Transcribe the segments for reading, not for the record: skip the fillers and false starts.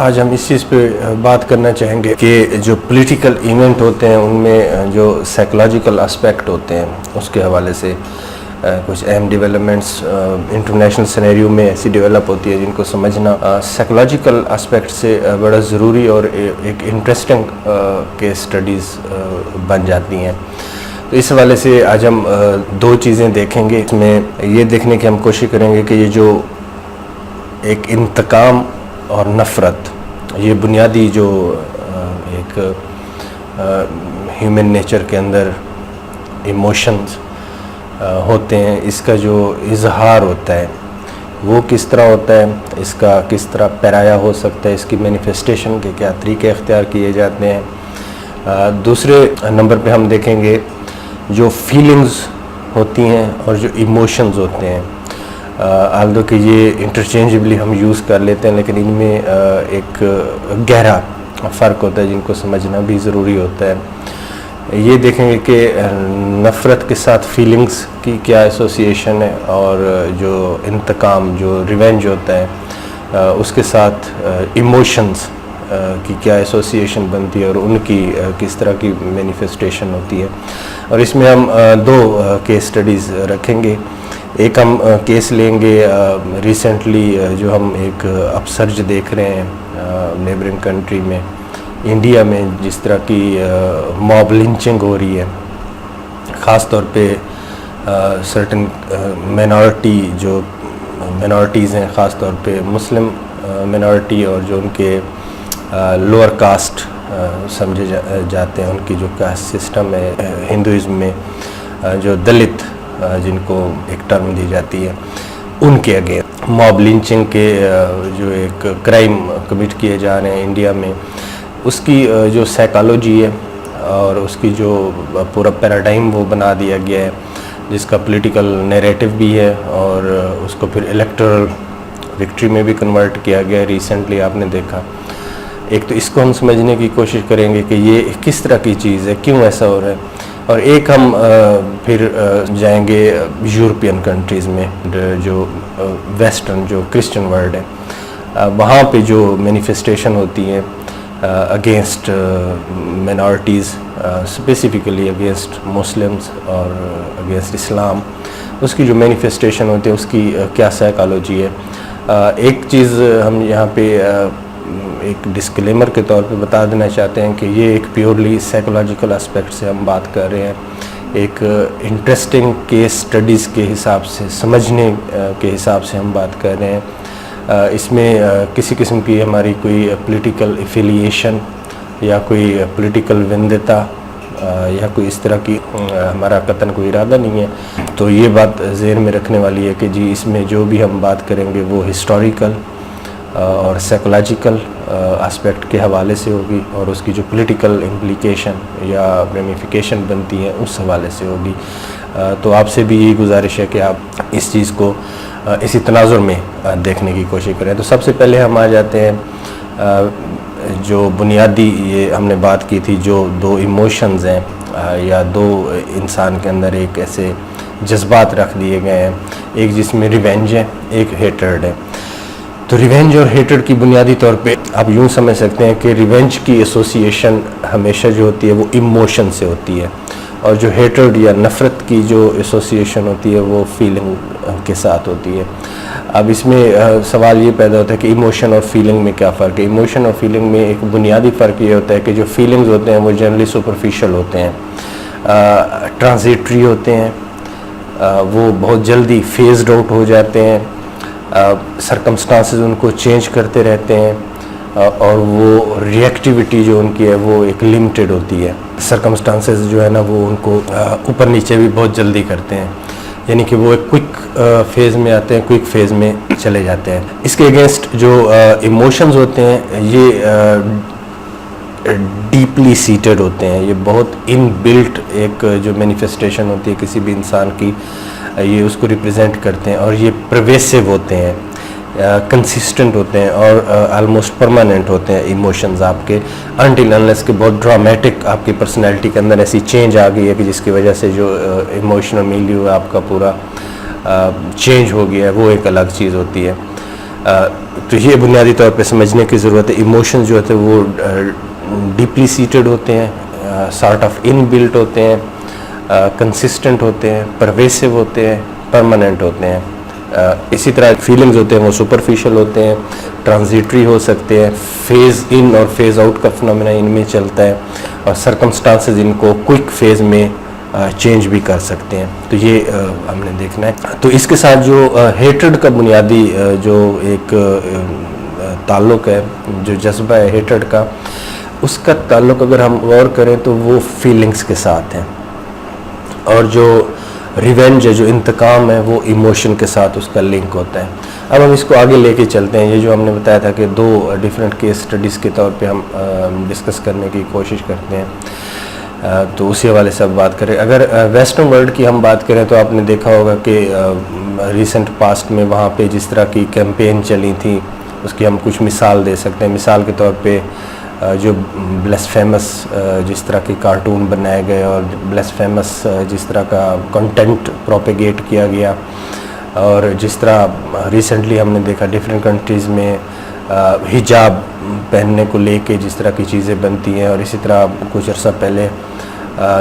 آج ہم اس چیز پہ بات کرنا چاہیں گے کہ جو پولیٹیکل ایونٹ ہوتے ہیں ان میں جو سائیکولوجیکل اسپیکٹ ہوتے ہیں اس کے حوالے سے کچھ اہم ڈیولپمنٹس انٹرنیشنل سینیریو میں ایسی ڈیولپ ہوتی ہے جن کو سمجھنا سائیکولوجیکل اسپیکٹ سے بڑا ضروری اور ایک انٹرسٹنگ کیس اسٹڈیز بن جاتی ہیں. تو اس حوالے سے آج ہم دو چیزیں دیکھیں گے. اس میں یہ دیکھنے کی ہم کوشش کریں گے کہ یہ جو ایک انتقام اور نفرت، یہ بنیادی جو ایک ہیومن نیچر کے اندر ایموشنز ہوتے ہیں، اس کا جو اظہار ہوتا ہے وہ کس طرح ہوتا ہے، اس کا کس طرح پیرایا ہو سکتا ہے، اس کی مینیفیسٹیشن کے کیا طریقے اختیار کیے جاتے ہیں. دوسرے نمبر پہ ہم دیکھیں گے جو فیلنگز ہوتی ہیں اور جو ایموشنز ہوتے ہیں. آلدو کہ یہ انٹرچینجبلی ہم یوز کر لیتے ہیں، لیکن ان میں ایک گہرا فرق ہوتا ہے جن کو سمجھنا بھی ضروری ہوتا ہے. یہ دیکھیں گے کہ نفرت کے ساتھ فیلنگز کی کیا ایسوسیشن ہے، اور جو انتقام، جو ریونج ہوتا ہے اس کے ساتھ ایموشنز کی کیا ایسوسیشن بنتی ہے اور ان کی کس طرح کی مینیفیسٹیشن ہوتی ہے. اور اس میں ہم دو کیس سٹڈیز رکھیں گے. ایک ہم کیس لیں گے ریسنٹلی جو ہم ایک اپسرج دیکھ رہے ہیں نیبرنگ کنٹری میں، انڈیا میں، جس طرح کی موب لنچنگ ہو رہی ہے، خاص طور پہ سرٹن جو مینارٹیز ہیں، خاص طور پہ مسلم مینارٹی اور جو ان کے لوور کاسٹ سمجھے جاتے ہیں، ان کی جو کاسٹ سسٹم ہے ہندوازم میں، جو دلت جن کو ایک ٹرم دی جاتی ہے، ان کے اگینسٹ موب لنچنگ کے جو ایک کرائم کمٹ کیے جا رہے ہیں انڈیا میں، اس کی جو سائیکالوجی ہے اور اس کی جو پورا پیراڈائم وہ بنا دیا گیا ہے، جس کا پولیٹیکل نیریٹو بھی ہے، اور اس کو پھر الیکٹورل وکٹری میں بھی کنورٹ کیا گیا ہے. ریسنٹلی آپ نے دیکھا. ایک تو اس کو ہم سمجھنے کی کوشش کریں گے کہ یہ کس طرح کی چیز ہے، کیوں ایسا ہو رہا ہے. اور ایک ہم پھر جائیں گے یورپین کنٹریز میں، جو ویسٹرن جو کرسچن ورلڈ ہے، وہاں پہ جو مینیفیسٹیشن ہوتی ہیں against minorities, specifically against Muslims اور اگینسٹ اسلام، اس کی جو مینیفیسٹیشن ہوتی ہے اس کی کیا سائیکالوجی ہے. ایک چیز ہم یہاں پہ ایک ڈسکلیمر کے طور پہ بتا دینا چاہتے ہیں کہ یہ ایک پیورلی سائیکولوجیکل اسپیکٹ سے ہم بات کر رہے ہیں، ایک انٹرسٹنگ کیس سٹڈیز کے حساب سے، سمجھنے کے حساب سے ہم بات کر رہے ہیں. اس میں کسی قسم کی ہماری کوئی پولیٹیکل ایفیلیشن یا کوئی پولیٹیکل وندتا یا کوئی اس طرح کی ہمارا قطعاً کوئی ارادہ نہیں ہے. تو یہ بات ذہن میں رکھنے والی ہے کہ جی اس میں جو بھی ہم بات کریں گے وہ ہسٹوریکل اور سائیکولوجیکل اسپیکٹ کے حوالے سے ہوگی، اور اس کی جو پولیٹیکل امپلیکیشن یا ریمیفیکیشن بنتی ہیں اس حوالے سے ہوگی. تو آپ سے بھی یہی گزارش ہے کہ آپ اس چیز کو اسی تناظر میں دیکھنے کی کوشش کریں. تو سب سے پہلے ہم آ جاتے ہیں جو بنیادی، یہ ہم نے بات کی تھی، جو دو ایموشنز ہیں یا دو انسان کے اندر ایک ایسے جذبات رکھ دیے گئے ہیں، ایک جس میں ریونج ہے، ایک ہیٹرڈ ہے. تو ریونج اور ہیٹرڈ کی بنیادی طور پہ آپ یوں سمجھ سکتے ہیں کہ ریونج کی ایسوسیشن ہمیشہ جو ہوتی ہے وہ ایموشن سے ہوتی ہے، اور جو ہیٹرڈ یا نفرت کی جو ایسوسیشن ہوتی ہے وہ فیلنگ کے ساتھ ہوتی ہے. اب اس میں سوال یہ پیدا ہوتا ہے کہ ایموشن اور فیلنگ میں کیا فرق ہے. ایموشن اور فیلنگ میں ایک بنیادی فرق یہ ہوتا ہے کہ جو فیلنگز ہوتے ہیں وہ جنرلی سپرفیشل ہوتے ہیں، ٹرانزیٹری ہوتے ہیں، وہ بہت جلدی فیزڈ آؤٹ ہو جاتے ہیں، سرکمسٹانسز ان کو چینج کرتے رہتے ہیں، اور وہ ریئیکٹیوٹی جو ان کی ہے وہ ایک لمیٹڈ ہوتی ہے. سرکمسٹانسز جو ہے نا وہ ان کو اوپر نیچے بھی بہت جلدی کرتے ہیں، یعنی کہ وہ ایک کوئک فیز میں آتے ہیں، کوئک فیز میں چلے جاتے ہیں. اس کے اگینسٹ جو ایموشنز ہوتے ہیں یہ ڈیپلی سیٹڈ ہوتے ہیں، یہ بہت ان بلٹ ایک جو مینیفیسٹیشن ہوتی ہے کسی بھی انسان کی، یہ اس کو ریپریزنٹ کرتے ہیں، اور یہ پرویسو ہوتے ہیں، کنسسٹنٹ ہوتے ہیں، اور آلموسٹ پرماننٹ ہوتے ہیں ایموشنز آپ کے، انٹل انلیس کہ بہت ڈرامیٹک آپ کی پرسنالٹی کے اندر ایسی چینج آ گئی ہے کہ جس کی وجہ سے جو ایموشنل میلیو ہے آپ کا پورا چینج ہو گیا ہے، وہ ایک الگ چیز ہوتی ہے. تو یہ بنیادی طور پہ سمجھنے کی ضرورت ہے. ایموشنز جو ہوتے ہیں وہ ڈیپلی سیٹڈ ہوتے ہیں, سارٹ آف ان بلٹ ہوتے ہیں, کنسسٹنٹ ہوتے ہیں, پرویسو ہوتے ہیں, پرماننٹ ہوتے ہیں. اسی طرح فیلنگز ہوتے ہیں وہ سپرفیشل ہوتے ہیں, ٹرانزیٹری ہو سکتے ہیں, فیز ان اور فیز آؤٹ کا فنامنا ان میں چلتا ہے, اور سرکمسٹانسز ان کو کوئک فیز میں چینج بھی کر سکتے ہیں. تو یہ ہم نے دیکھنا ہے. تو اس کے ساتھ جو ہیٹرڈ کا بنیادی جو ایک تعلق ہے, جو جذبہ ہے ہیٹرڈ کا, اس کا تعلق اگر ہم غور کریں تو وہ فیلنگز کے ساتھ ہیں, اور جو ریونج ہے, جو انتقام ہے, وہ ایموشن کے ساتھ اس کا لنک ہوتا ہے. اب ہم اس کو آگے لے کے چلتے ہیں. یہ جو ہم نے بتایا تھا کہ 2 ڈیفرنٹ کیس اسٹڈیز کے طور پہ ہم ڈسکس کرنے کی کوشش کرتے ہیں, تو اسی حوالے سے اب بات کریں. اگر ویسٹرن ورلڈ کی ہم بات کریں تو آپ نے دیکھا ہوگا کہ ریسنٹ پاسٹ میں وہاں پہ جس طرح کی کیمپین چلی تھی اس کی ہم کچھ مثال دے سکتے ہیں. مثال کے طور پہ جو بلیسفیمس جس طرح کے کارٹون بنائے گئے اور بلیسفیمس جس طرح کا کنٹینٹ پروپیگیٹ کیا گیا, اور جس طرح ریسنٹلی ہم نے دیکھا ڈیفرنٹ کنٹریز میں حجاب پہننے کو لے کے جس طرح کی چیزیں بنتی ہیں. اور اسی طرح کچھ عرصہ پہلے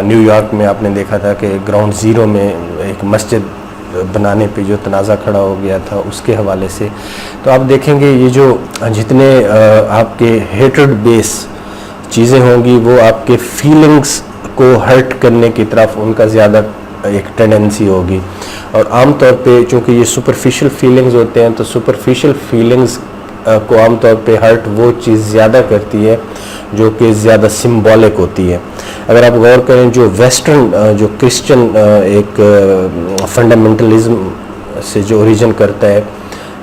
نیو یارک میں آپ نے دیکھا تھا کہ گراؤنڈ زیرو میں ایک مسجد بنانے پہ جو تنازع کھڑا ہو گیا تھا اس کے حوالے سے. تو آپ دیکھیں گے یہ جو جتنے آپ کے ہیٹرڈ بیس چیزیں ہوں گی وہ آپ کے فیلنگز کو ہرٹ کرنے کی طرف ان کا زیادہ ایک ٹینڈنسی ہوگی. اور عام طور پہ چونکہ یہ سپرفیشل فیلنگز ہوتے ہیں تو سپرفیشل فیلنگز کو عام طور پہ ہرٹ وہ چیز زیادہ کرتی ہے جو کہ زیادہ سمبولک ہوتی ہے. اگر آپ غور کریں جو ویسٹرن جو کرسچن ایک فنڈامنٹلزم سے جو اوریجن کرتا ہے,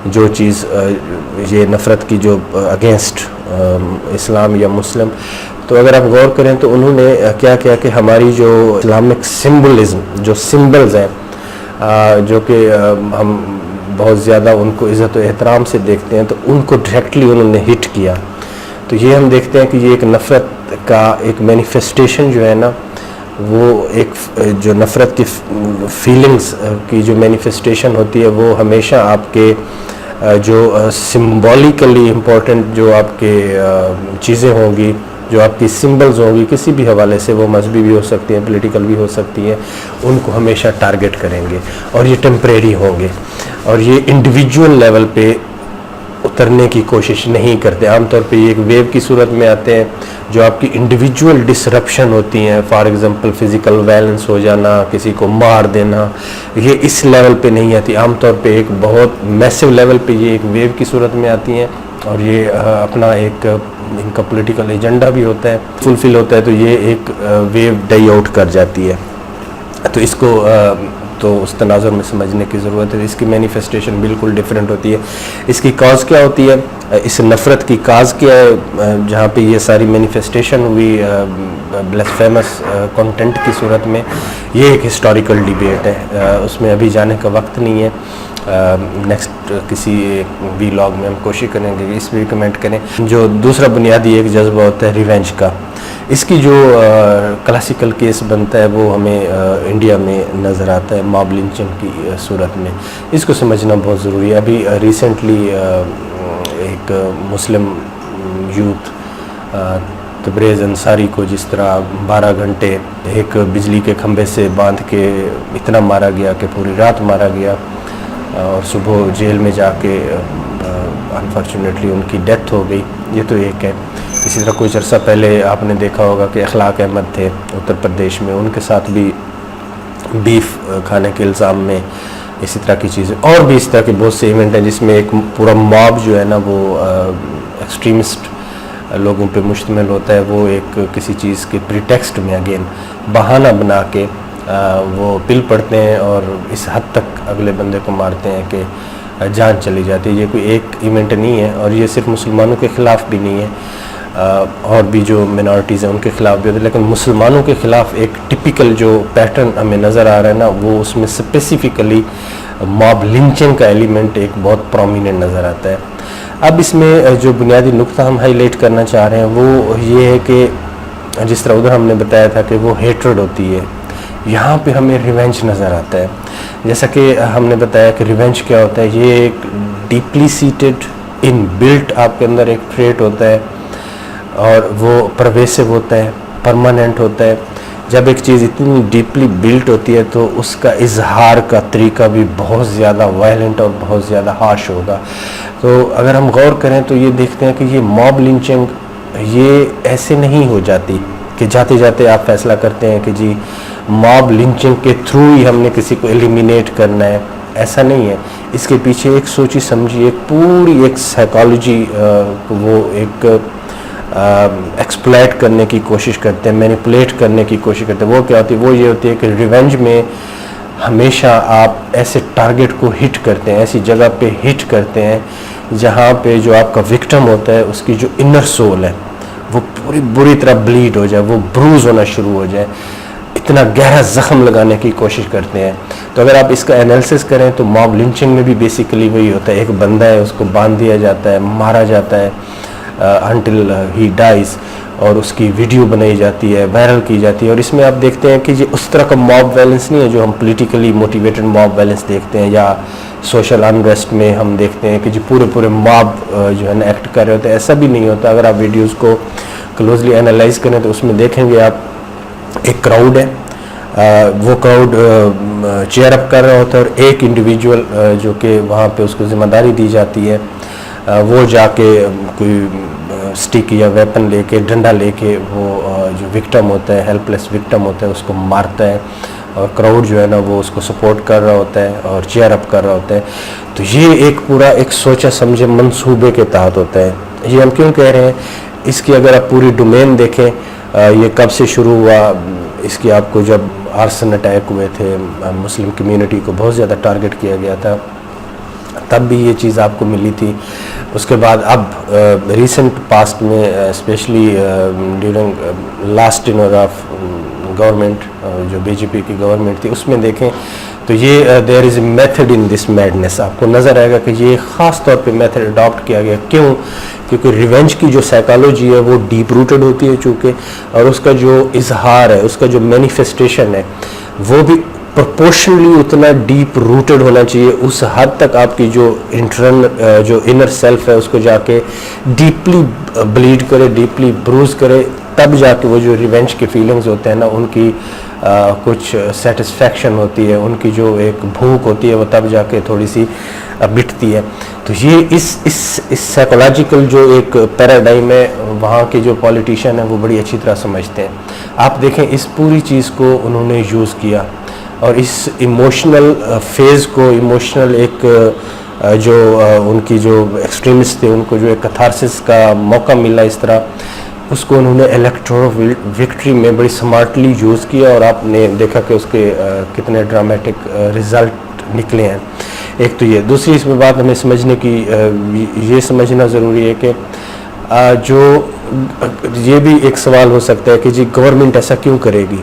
جو چیز یہ نفرت کی جو اگینسٹ اسلام یا مسلم, تو اگر آپ غور کریں تو انہوں نے کیا کیا کہ ہماری جو اسلامک سمبلزم جو سمبلز ہیں جو کہ ہم بہت زیادہ ان کو عزت و احترام سے دیکھتے ہیں, تو ان کو ڈائریکٹلی انہوں نے ہٹ کیا. تو یہ ہم دیکھتے ہیں کہ یہ ایک نفرت کا ایک مینیفیسٹیشن جو ہے نا, وہ ایک جو نفرت کی فیلنگز کی جو مینیفیسٹیشن ہوتی ہے وہ ہمیشہ آپ کے جو سمبولیکلی امپورٹنٹ جو آپ کے چیزیں ہوں گی, جو آپ کی سمبلز ہوں گی کسی بھی حوالے سے, وہ مذہبی بھی ہو سکتی ہیں, پولیٹیکل بھی ہو سکتی ہیں, ان کو ہمیشہ ٹارگٹ کریں گے. اور یہ ٹیمپریری ہوں گے, اور یہ انڈیویجول لیول پہ اترنے کی کوشش نہیں کرتے. عام طور پہ یہ ایک ویو کی صورت میں آتے ہیں جو آپ کی انڈیویجول ڈسرپشن ہوتی ہیں, فار ایگزامپل فزیکل وائلنس ہو جانا, کسی کو مار دینا, یہ اس لیول پہ نہیں آتی. عام طور پہ ایک بہت میسو لیول پہ یہ ایک ویو کی صورت میں آتی ہیں, اور یہ اپنا ایک ان کا پولیٹیکل ایجنڈا بھی ہوتا ہے, فلفل ہوتا ہے, تو یہ ایک ویو ڈائی آؤٹ کر جاتی ہے. تو اس کو تو اس تناظر میں سمجھنے کی ضرورت ہے. اس کی مینیفیسٹیشن بالکل ڈیفرنٹ ہوتی ہے. اس کی کاز کیا ہوتی ہے, اس نفرت کی کاز کیا ہے جہاں پہ یہ ساری مینیفیسٹیشن ہوئی بلیسفیمس کنٹینٹ کی صورت میں, یہ ایک ہسٹوریکل ڈیبیٹ ہے, اس میں ابھی جانے کا وقت نہیں ہے. نیکسٹ کسی وی لاگ میں ہم کوشش کریں گے اس بھی کمنٹ کریں. جو دوسرا بنیادی ایک جذبہ ہوتا ہے ریونج کا, اس کی جو کلاسیکل کیس بنتا ہے وہ ہمیں انڈیا میں نظر آتا ہے ماب لنچنگ کی صورت میں. اس کو سمجھنا بہت ضروری ہے. ابھی ریسنٹلی ایک مسلم یوتھ تبریز انصاری کو جس طرح 12 گھنٹے ایک بجلی کے کھمبے سے باندھ کے اتنا مارا گیا کہ پوری رات مارا گیا, اور صبح جیل میں جا کے انفارچونیٹلی ان کی ڈیتھ ہو گئی. یہ تو ایک ہے. اسی طرح کچھ عرصہ پہلے آپ نے دیکھا ہوگا کہ اخلاق احمد تھے اتر پردیش میں, ان کے ساتھ بھی بیف کھانے کے الزام میں اسی طرح کی چیزیں, اور بھی اس طرح کے بہت سے ایونٹ ہیں جس میں ایک پورا موب جو ہے نا وہ ایکسٹریمسٹ لوگوں پہ مشتمل ہوتا ہے. وہ ایک کسی چیز کے پریٹیکسٹ میں اگین بہانہ بنا کے وہ پل پڑتے ہیں اور اس حد تک اگلے بندے کو مارتے ہیں کہ جان چلی جاتی ہے. یہ کوئی ایک ایونٹ نہیں ہے, اور یہ صرف مسلمانوں کے خلاف بھی نہیں ہے, اور بھی جو منارٹیز ہیں ان کے خلاف بھی ہوتے ہیں, لیکن مسلمانوں کے خلاف ایک ٹپیکل جو پیٹرن ہمیں نظر آ رہا ہے نا, وہ اس میں اسپیسیفکلی ماب لنچنگ کا ایلیمنٹ ایک بہت پرومیننٹ نظر آتا ہے. اب اس میں جو بنیادی نقطہ ہم ہائی لائٹ کرنا چاہ رہے ہیں وہ یہ ہے کہ جس طرح ادھر ہم نے بتایا تھا کہ وہ ہیٹرڈ ہوتی ہے, یہاں پہ ہمیں ریونج نظر آتا ہے. جیسا کہ ہم نے بتایا کہ ریونج کیا ہوتا ہے, یہ ایک ڈیپلی سیٹڈ ان بلٹ آپ کے اندر ایک ٹریٹ ہوتا ہے اور وہ پرویسو ہوتا ہے, پرماننٹ ہوتا ہے. جب ایک چیز اتنی ڈیپلی بلٹ ہوتی ہے تو اس کا اظہار کا طریقہ بھی بہت زیادہ وائلنٹ اور بہت زیادہ ہارش ہوگا. تو اگر ہم غور کریں تو یہ دیکھتے ہیں کہ یہ موب لنچنگ یہ ایسے نہیں ہو جاتی کہ جاتے جاتے آپ فیصلہ کرتے ہیں کہ جی موب لنچنگ کے تھرو ہی ہم نے کسی کو ایلیمینیٹ کرنا ہے. ایسا نہیں ہے. اس کے پیچھے ایک سوچی سمجھی ایک پوری ایک سائیکالوجی وہ ایک ایکسپلائٹ کرنے کی کوشش کرتے ہیں, مینیپولیٹ کرنے کی کوشش کرتے ہیں. وہ کیا ہوتی ہے؟ وہ یہ ہوتی ہے کہ ریونج میں ہمیشہ آپ ایسے ٹارگٹ کو ہٹ کرتے ہیں, ایسی جگہ پہ ہٹ کرتے ہیں جہاں پہ جو آپ کا وکٹم ہوتا ہے اس کی جو انر سول ہے وہ پوری بری طرح بلیڈ ہو جائے, وہ بروز ہونا شروع ہو جائے, اتنا گہرا زخم لگانے کی کوشش کرتے ہیں. تو اگر آپ اس کا انالیسس کریں تو موب لنچنگ میں بھی بیسیکلی وہی ہوتا ہے. ایک بندہ ہے, اس کو باندھ دیا جاتا ہے, مارا جاتا ہے until he dies, اور اس کی ویڈیو بنائی جاتی ہے, وائرل کی جاتی ہے. اور اس میں آپ دیکھتے ہیں کہ یہ اس طرح کا موب وائلنس نہیں ہے جو ہم پولیٹیکلی موٹیویٹڈ موب وائلنس دیکھتے ہیں یا سوشل انریسٹ میں ہم دیکھتے ہیں کہ جی پورے موب جو ہے نا ایکٹ کر رہے ہوتے ہیں. ایسا بھی نہیں ہوتا. اگر آپ ویڈیوز کو کلوزلی انالائز کریں تو اس میں دیکھیں گے آپ ایک کراؤڈ ہے, وہ کراؤڈ چیئر اپ کر رہا ہوتا ہے اور ایک انڈیویجول جو کہ وہاں پہ اس کو ذمہ داری دی جاتی ہے وہ جا کے کوئی سٹک یا ویپن لے کے, ڈنڈا لے کے وہ جو وکٹم ہوتا ہے, ہیلپ لیس وکٹم ہوتا ہے, اس کو مارتا ہے. اور کراؤڈ جو ہے نا وہ اس کو سپورٹ کر رہا ہوتا ہے اور چیئر اپ کر رہا ہوتا ہے. تو یہ ایک پورا ایک سوچا سمجھے منصوبے کے تحت ہوتا ہے. یہ ہم کیوں کہہ رہے ہیں؟ اس کی اگر آپ پوری ڈومین دیکھیں یہ کب سے شروع ہوا. اس کی آپ کو جب آرسن اٹیک ہوئے تھے, مسلم کمیونٹی کو بہت زیادہ ٹارگٹ کیا گیا تھا, تب بھی یہ چیز آپ کو ملی تھی. اس کے بعد اب ریسنٹ پاسٹ میں especially during last tenure of government جو بی جے پی کی گورنمنٹ تھی اس میں دیکھیں تو یہ دیر از a method in this madness. آپ کو نظر آئے گا کہ یہ خاص طور پہ میتھڈ اڈاپٹ کیا گیا. کیوں؟ کیونکہ ریونج کی جو سائیکالوجی ہے وہ ڈیپ روٹڈ ہوتی ہے چونکہ, اور اس کا جو اظہار ہے, اس کا جو مینیفیسٹیشن ہے وہ بھی پرپورشنلی اتنا ڈیپ روٹڈ ہونا چاہیے. اس حد تک آپ کی جو جو انر سیلف ہے اس کو جا کے ڈیپلی بلیڈ کرے, ڈیپلی بروز کرے, تب جا کے وہ جو ریونج کے فیلنگز ہوتے ہیں نا ان کی کچھ سیٹسفیکشن ہوتی ہے, ان کی جو ایک بھوک ہوتی ہے وہ تب جا کے تھوڑی سی بٹتی ہے. تو یہ اس سائیکولوجیکل جو ایک پیراڈائم ہے وہاں کے جو پولیٹیشین ہیں وہ بڑی اچھی طرح سمجھتے ہیں. آپ دیکھیں اس پوری چیز کو انہوں نے یوز کیا اور اس ایموشنل فیز کو, ایموشنل ایک جو ان کی جو ایکسٹریمسٹ تھے ان کو جو ایک کتھارسس کا موقع ملا اس طرح, اس کو انہوں نے الیکٹورل وکٹری میں بڑی سمارٹلی یوز کیا. اور آپ نے دیکھا کہ اس کے کتنے ڈرامیٹک رزلٹ نکلے ہیں. ایک تو یہ. دوسری اس میں بات ہمیں سمجھنے کی یہ سمجھنا ضروری ہے کہ جو یہ بھی ایک سوال ہو سکتا ہے کہ جی گورنمنٹ ایسا کیوں کرے گی؟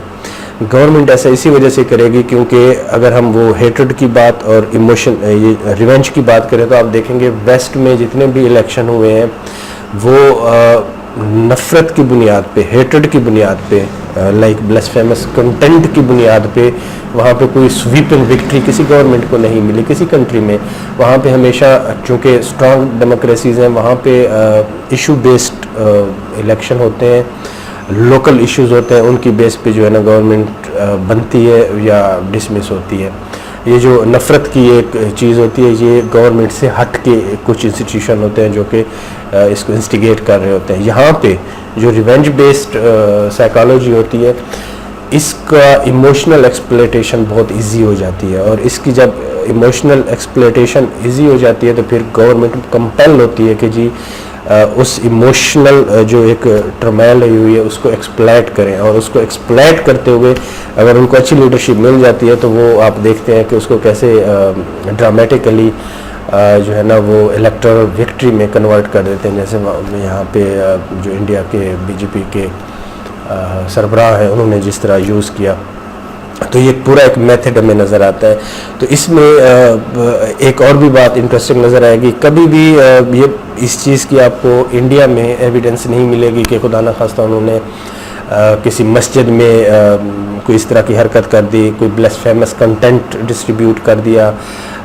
گورنمنٹ ایسا اسی وجہ سے کرے گی کیونکہ اگر ہم وہ ہیٹرڈ کی بات اور یہ ریونج کی بات کریں تو آپ دیکھیں گے ویسٹ میں جتنے بھی الیکشن ہوئے ہیں وہ نفرت کی بنیاد پہ, ہیٹرڈ کی بنیاد پہ, لائک بلیسفیمس کنٹینٹ کی بنیاد پہ, وہاں پہ کوئی سویپنگ وکٹری کسی گورنمنٹ کو نہیں ملی کسی کنٹری میں. وہاں پہ ہمیشہ چونکہ اسٹرانگ ڈیموکریسیز ہیں وہاں پہ ایشو بیسڈ الیکشن ہوتے ہیں, لوکل ایشوز ہوتے ہیں, ان کی بیس پہ جو ہے نا گورنمنٹ بنتی ہے یا ڈسمس ہوتی ہے. یہ جو نفرت کی ایک چیز ہوتی ہے یہ گورنمنٹ سے ہٹ کے کچھ انسٹیٹیوشن ہوتے ہیں جو کہ اس کو انسٹیگیٹ کر رہے ہوتے ہیں. یہاں پہ جو ریونج بیسڈ سائیکالوجی ہوتی ہے اس کا ایموشنل ایکسپلائٹیشن بہت ایزی ہو جاتی ہے, اور اس کی جب ایموشنل ایکسپلائٹیشن ایزی ہو جاتی ہے تو پھر گورنمنٹ کمپیل ہوتی ہے کہ جی اس ایموشنل جو ایک ٹرمائل رہی ہوئی ہے اس کو ایکسپلائٹ کریں, اور اس کو ایکسپلائٹ کرتے ہوئے اگر ان کو اچھی لیڈرشپ مل جاتی ہے تو وہ آپ دیکھتے ہیں کہ اس کو کیسے ڈرامیٹیکلی جو ہے نا وہ الیکٹورل وکٹری میں کنورٹ کر دیتے ہیں. جیسے یہاں پہ جو انڈیا کے بی جے پی کے سربراہ ہیں انہوں نے جس طرح یوز کیا, تو یہ پورا ایک میتھڈ ہمیں نظر آتا ہے. تو اس میں ایک اور بھی بات انٹرسٹنگ نظر آئے گی, کبھی بھی یہ اس چیز کی آپ کو انڈیا میں ایویڈنس نہیں ملے گی کہ خدا نخواستہ انہوں نے کسی مسجد میں کوئی اس طرح کی حرکت کر دی, کوئی بلیسفیمس کنٹینٹ ڈسٹریبیوٹ کر دیا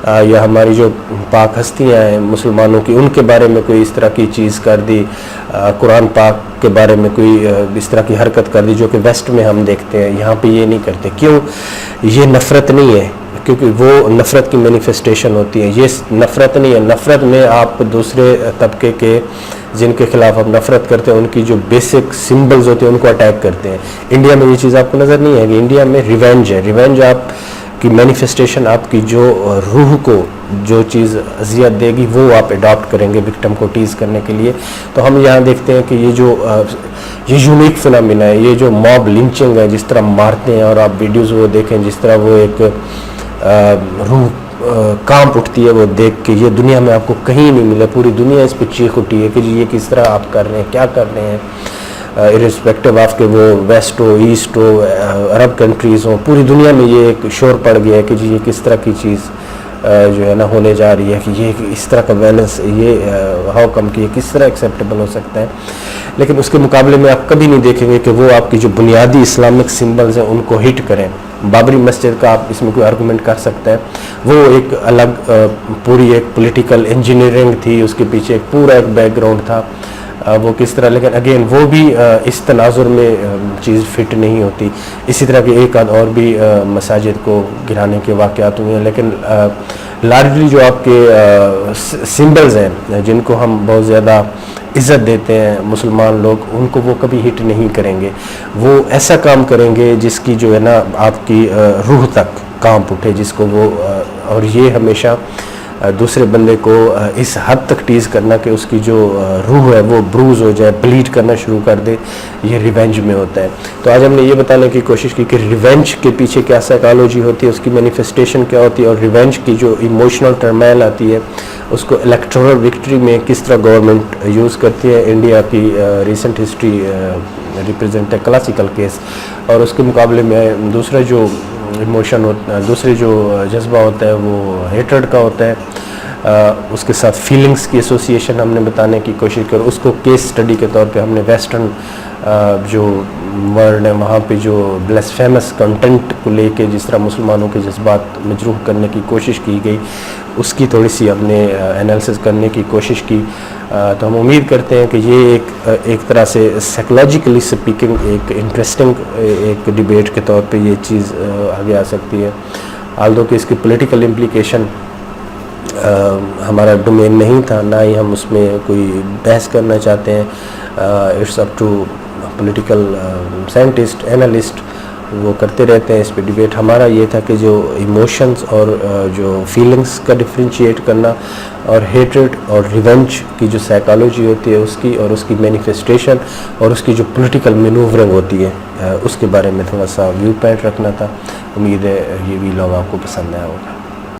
یا ہماری جو پاک ہستیاں ہیں مسلمانوں کی، ان کے بارے میں کوئی اس طرح کی چیز کر دی، قرآن پاک کے بارے میں کوئی اس طرح کی حرکت کر دی جو کہ ویسٹ میں ہم دیکھتے ہیں، یہاں پہ یہ نہیں کرتے. کیوں؟ یہ نفرت نہیں ہے، کیونکہ وہ نفرت کی مینیفیسٹیشن ہوتی ہے. یہ نفرت نہیں ہے. نفرت میں آپ دوسرے طبقے کے جن کے خلاف آپ نفرت کرتے ہیں ان کی جو بیسک سمبلز ہوتے ہیں ان کو اٹیک کرتے ہیں. انڈیا میں یہ چیز آپ کو نظر نہیں ہے کہ انڈیا میں ریونج ہے. ریونج آپ کی مینیفیسٹیشن، آپ کی جو روح کو جو چیز اذیت دے گی وہ آپ اڈاپٹ کریں گے وکٹم کو ٹیز کرنے کے لیے. تو ہم یہاں دیکھتے ہیں کہ یہ یونیک فنامنا ہے، یہ جو موب لنچنگ ہے، جس طرح مارتے ہیں، اور آپ ویڈیوز وہ دیکھیں جس طرح وہ ایک روح کانپ اٹھتی ہے وہ دیکھ کے. یہ دنیا میں آپ کو کہیں نہیں ملا. پوری دنیا اس پہ چیخ اٹھی ہے کہ جی یہ کس طرح آپ کر رہے ہیں، کیا کر رہے ہیں، ارسپیکٹو آف کہ وہ ویسٹ ہو، ایسٹ ہو، عرب کنٹریز ہوں. پوری دنیا میں یہ ایک شور پڑ گیا ہے کہ جی یہ کس طرح کی چیز جو ہے نا ہونے جا رہی ہے، کہ یہ اس طرح کا ویلنس، یہ ہاؤ کم کہ یہ کس طرح ایکسیپٹیبل ہو سکتا ہے. لیکن اس کے مقابلے میں آپ کبھی نہیں دیکھیں گے کہ وہ آپ کی جو بنیادی اسلامک سمبلز ہیں ان کو ہٹ کریں. بابری مسجد کا آپ اس میں کوئی آرگومنٹ کر سکتے ہیں، وہ ایک الگ پوری ایک پولیٹیکل انجینئرنگ تھی، اس کے پیچھے ایک پورا ایک بیک گراؤنڈ تھا وہ کس طرح. لیکن اگین وہ بھی اس تناظر میں چیز فٹ نہیں ہوتی. اسی طرح کے ایک آدھ اور بھی مساجد کو گرانے کے واقعات ہوئے ہیں. لیکن لارجلی جو آپ کے سمبلز ہیں جن کو ہم بہت زیادہ عزت دیتے ہیں مسلمان لوگ، ان کو وہ کبھی ہٹ نہیں کریں گے. وہ ایسا کام کریں گے جس کی جو ہے نا آپ کی روح تک کانپ اٹھے، جس کو وہ اور یہ ہمیشہ دوسرے بندے کو اس حد تک ٹیز کرنا کہ اس کی جو روح ہے وہ بروز ہو جائے، بلیڈ کرنا شروع کر دے. یہ ریونج میں ہوتا ہے. تو آج ہم نے یہ بتانے کی کوشش کی کہ ریونج کے پیچھے کیا سائیکالوجی ہوتی ہے، اس کی مینیفیسٹیشن کیا ہوتی ہے، اور ریونج کی جو ایموشنل ٹرمائل آتی ہے اس کو الیکٹورل وکٹری میں کس طرح گورنمنٹ یوز کرتی ہے. انڈیا کی ریسنٹ ہسٹری ریپرزینٹ ہے کلاسیکل کیس. اور اس کے مقابلے میں دوسرا جو ایموشن ہوتا ہے، دوسرے جو جذبہ ہوتا ہے وہ ہیٹرڈ کا ہوتا ہے. اس کے ساتھ فیلنگز کی ایسوسیشن ہم نے بتانے کی کوشش کی، اور اس کو کیس سٹڈی کے طور پہ ہم نے ویسٹرن جو ورلڈ ہے وہاں پہ جو بلیسفیمس کنٹینٹ کو لے کے جس طرح مسلمانوں کے جذبات مجروح کرنے کی کوشش کی گئی، اس کی تھوڑی سی ہم نے انالیسس کرنے کی کوشش کی. تو ہم امید کرتے ہیں کہ یہ ایک طرح سے سائیکولوجیکلی سپیکنگ ایک انٹرسٹنگ ایک ڈیبیٹ کے طور پہ یہ چیز آگے آ سکتی ہے. آلدو کہ اس کی پولیٹیکل امپلیکیشن ہمارا ڈومین نہیں تھا، نہ ہی ہم اس میں کوئی بحث کرنا چاہتے ہیں. It's up to political scientist, analyst, وہ کرتے رہتے ہیں اس پہ ڈیبیٹ. ہمارا یہ تھا کہ جو ایموشنز اور جو فیلنگز کا ڈفرینشیٹ کرنا، اور ہیٹرڈ اور ریونج کی جو سائیکالوجی ہوتی ہے اس کی، اور اس کی مینیفیسٹیشن اور اس کی جو پولیٹیکل مینوورنگ ہوتی ہے اس کے بارے میں تھوڑا سا ویو پوائنٹ رکھنا تھا. امید ہے یہ ویلاگ آپ کو پسند آیا ہوگا.